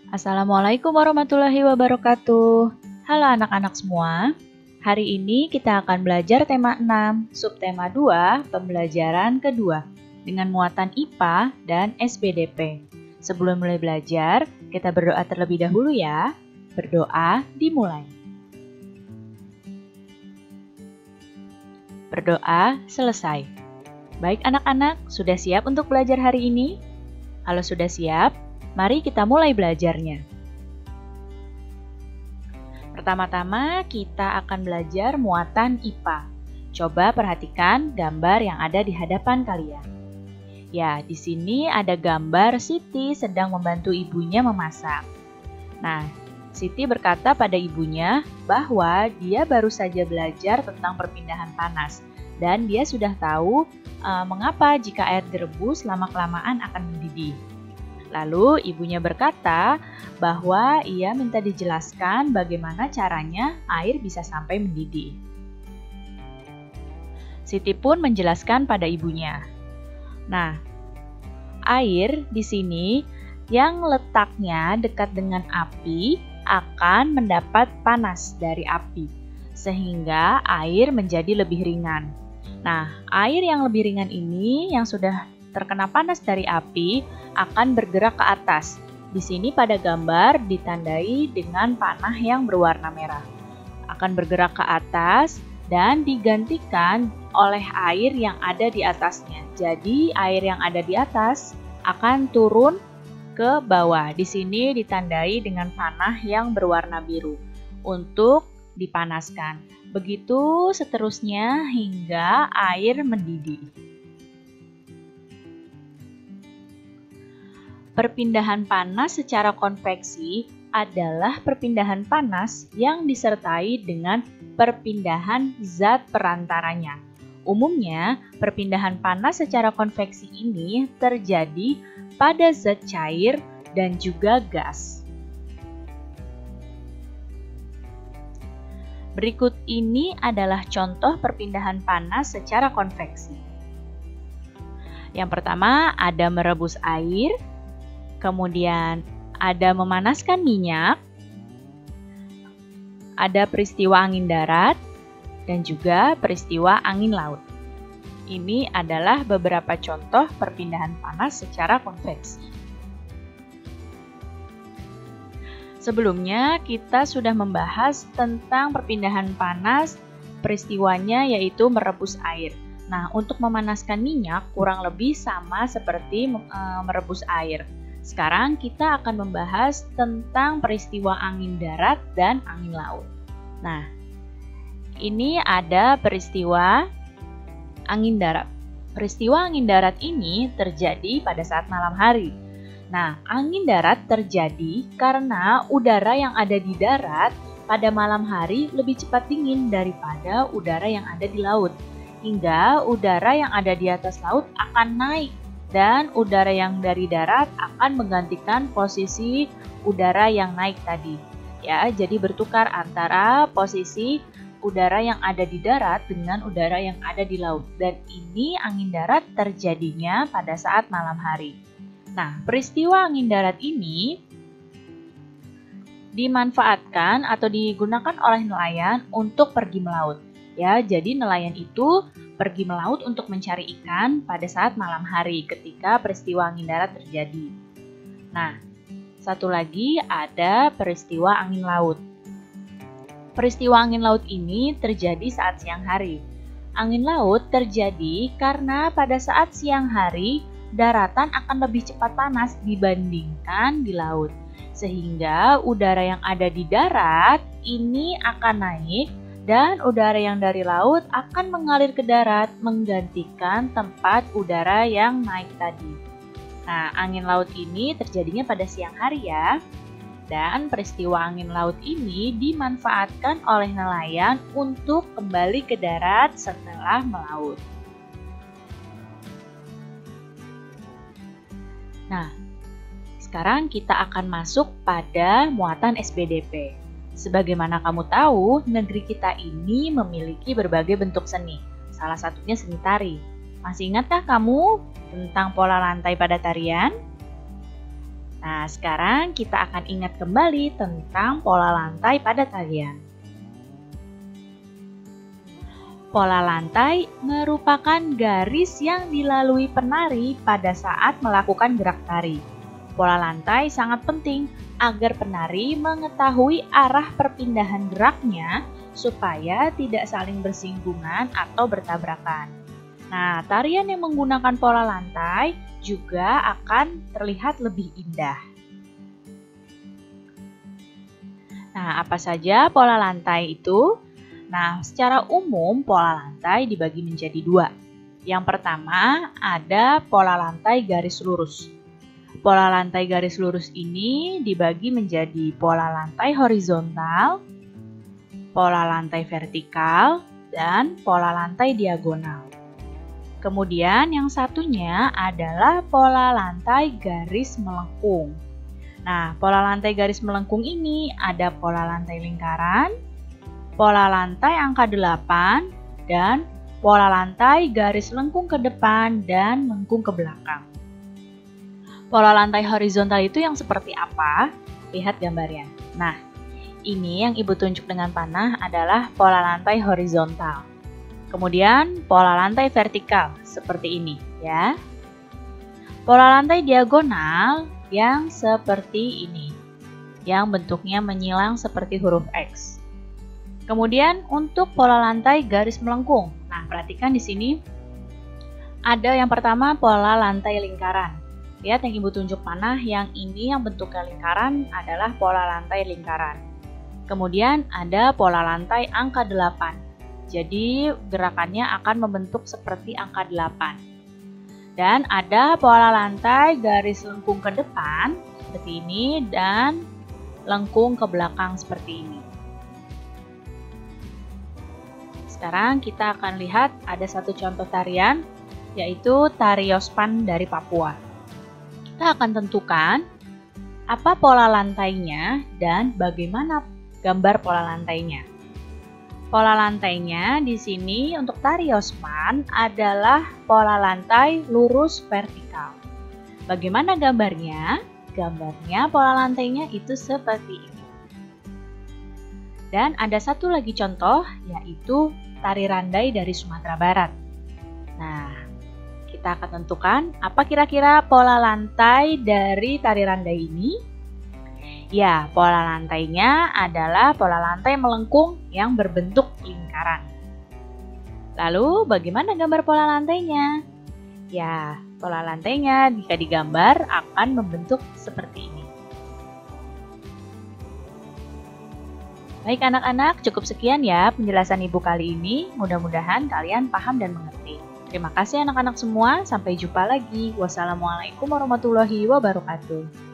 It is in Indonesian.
Assalamualaikum warahmatullahi wabarakatuh. Halo anak-anak semua. Hari ini kita akan belajar tema 6, subtema 2, pembelajaran kedua dengan muatan IPA dan SPDP. Sebelum mulai belajar, kita berdoa terlebih dahulu ya. Berdoa dimulai. Berdoa selesai. Baik anak-anak, sudah siap untuk belajar hari ini? Kalau sudah siap, mari kita mulai belajarnya. Pertama-tama kita akan belajar muatan IPA. Coba perhatikan gambar yang ada di hadapan kalian. Ya, di sini ada gambar Siti sedang membantu ibunya memasak. Nah, Siti berkata pada ibunya bahwa dia baru saja belajar tentang perpindahan panas dan dia sudah tahu mengapa jika air direbus lama-kelamaan akan mendidih. Lalu ibunya berkata bahwa ia minta dijelaskan bagaimana caranya air bisa sampai mendidih. Siti pun menjelaskan pada ibunya. Nah, air di sini yang letaknya dekat dengan api akan mendapat panas dari api, sehingga air menjadi lebih ringan. Nah, air yang lebih ringan ini yang sudah terkena panas dari api akan bergerak ke atas. Di sini pada gambar ditandai dengan panah yang berwarna merah. Akan bergerak ke atas dan digantikan oleh air yang ada di atasnya. Jadi air yang ada di atas akan turun ke bawah. Di sini ditandai dengan panah yang berwarna biru untuk dipanaskan. Begitu seterusnya hingga air mendidih. Perpindahan panas secara konveksi adalah perpindahan panas yang disertai dengan perpindahan zat perantaranya. Umumnya, perpindahan panas secara konveksi ini terjadi pada zat cair dan juga gas. Berikut ini adalah contoh perpindahan panas secara konveksi. Yang pertama ada merebus air, kemudian ada memanaskan minyak, ada peristiwa angin darat, dan juga peristiwa angin laut. Ini adalah beberapa contoh perpindahan panas secara konveksi. Sebelumnya kita sudah membahas tentang perpindahan panas, peristiwanya yaitu merebus air. Nah, untuk memanaskan minyak kurang lebih sama seperti merebus air. Sekarang kita akan membahas tentang peristiwa angin darat dan angin laut. Nah, ini ada peristiwa angin darat. Peristiwa angin darat ini terjadi pada saat malam hari. Nah, angin darat terjadi karena udara yang ada di darat pada malam hari lebih cepat dingin daripada udara yang ada di laut. Hingga udara yang ada di atas laut akan naik. Dan udara yang dari darat akan menggantikan posisi udara yang naik tadi. Ya, jadi bertukar antara posisi udara yang ada di darat dengan udara yang ada di laut. Dan ini angin darat terjadinya pada saat malam hari. Nah, peristiwa angin darat ini dimanfaatkan atau digunakan oleh nelayan untuk pergi melaut. Ya, jadi nelayan itu pergi melaut untuk mencari ikan pada saat malam hari ketika peristiwa angin darat terjadi. Nah, satu lagi ada peristiwa angin laut. Peristiwa angin laut ini terjadi saat siang hari. Angin laut terjadi karena pada saat siang hari daratan akan lebih cepat panas dibandingkan di laut. Sehingga udara yang ada di darat ini akan naik dan udara yang dari laut akan mengalir ke darat menggantikan tempat udara yang naik tadi. Nah, angin laut ini terjadinya pada siang hari ya. Dan peristiwa angin laut ini dimanfaatkan oleh nelayan untuk kembali ke darat setelah melaut. Nah, sekarang kita akan masuk pada muatan SPDP. Sebagaimana kamu tahu, negeri kita ini memiliki berbagai bentuk seni. Salah satunya seni tari. Masih ingatkah kamu tentang pola lantai pada tarian? Nah, sekarang kita akan ingat kembali tentang pola lantai pada tarian. Pola lantai merupakan garis yang dilalui penari pada saat melakukan gerak tari. Pola lantai sangat penting agar penari mengetahui arah perpindahan geraknya supaya tidak saling bersinggungan atau bertabrakan. Nah, tarian yang menggunakan pola lantai juga akan terlihat lebih indah. Nah, apa saja pola lantai itu? Nah, secara umum pola lantai dibagi menjadi dua. Yang pertama ada pola lantai garis lurus. Pola lantai garis lurus ini dibagi menjadi pola lantai horizontal, pola lantai vertikal, dan pola lantai diagonal. Kemudian yang satunya adalah pola lantai garis melengkung. Nah, pola lantai garis melengkung ini ada pola lantai lingkaran, pola lantai angka 8, dan pola lantai garis lengkung ke depan dan lengkung ke belakang. Pola lantai horizontal itu yang seperti apa? Lihat gambarnya. Nah, ini yang Ibu tunjuk dengan panah adalah pola lantai horizontal. Kemudian pola lantai vertikal seperti ini ya. Pola lantai diagonal yang seperti ini, yang bentuknya menyilang seperti huruf X. Kemudian untuk pola lantai garis melengkung. Nah, perhatikan di sini ada yang pertama pola lantai lingkaran. Lihat yang Ibu tunjuk panah, yang ini yang bentuknya lingkaran adalah pola lantai lingkaran. Kemudian ada pola lantai angka 8. Jadi gerakannya akan membentuk seperti angka 8. Dan ada pola lantai garis lengkung ke depan seperti ini dan lengkung ke belakang seperti ini. Sekarang kita akan lihat ada satu contoh tarian, yaitu tari Yospan dari Papua. Kita akan tentukan apa pola lantainya dan bagaimana gambar pola lantainya. Pola lantainya di sini untuk tari Yospan adalah pola lantai lurus vertikal. Bagaimana gambarnya? Gambarnya pola lantainya itu seperti ini. Dan ada satu lagi contoh, yaitu tari randai dari Sumatera Barat. Nah, kita akan tentukan apa kira-kira pola lantai dari tari randai ini. Ya, pola lantainya adalah pola lantai melengkung yang berbentuk lingkaran. Lalu, bagaimana gambar pola lantainya? Ya, pola lantainya jika digambar akan membentuk seperti ini. Baik anak-anak, cukup sekian ya penjelasan Ibu kali ini. Mudah-mudahan kalian paham dan mengerti. Terima kasih anak-anak semua, sampai jumpa lagi. Wassalamualaikum warahmatullahi wabarakatuh.